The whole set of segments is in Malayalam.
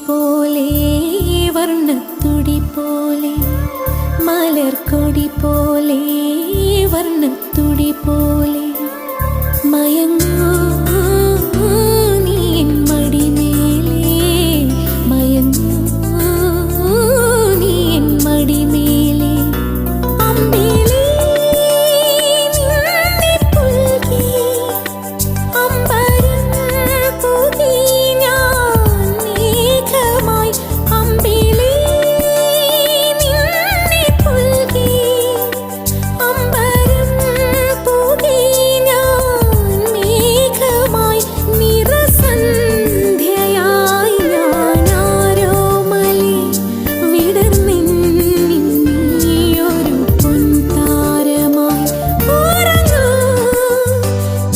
പോലെ വർണ്ണത്തുടി പോലെ മലർക്കൊടി പോലെ വർണ്ണത്തുടി പോലെ മയങ്ങൂ നീ എൻ മടിമേലേ മയങ്ങൂ നീ എൻ മടിമേലേ അമ്പിളി നിന്നെ പുൽകി അമ്പരം പുകി ഞാൻ മേഘമായി അമ്പിളി നിന്നെ പുൽകി അമ്പരം പുകി ഞാൻ മേഘമായി നിറസന്ധ്യയായി ഞാനാരോമലേ വിടർന്നിന്നിയൊരു പൊൻതാരമായി ഉറങ്ങൂ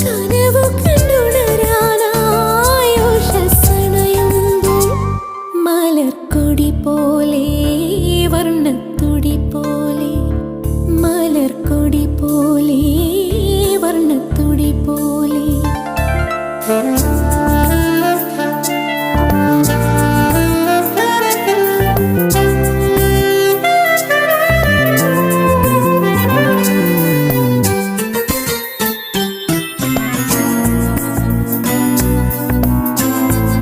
കനവു കണ്ടുണരാനായി ഉഷസ്സണയുമ്പോൾ മലർക്കൊടി പോലെ വർണ്ണത്തുടി പോലെ മലർക്കൊടി പോലെ വർണ്ണത്തുടി പോലെ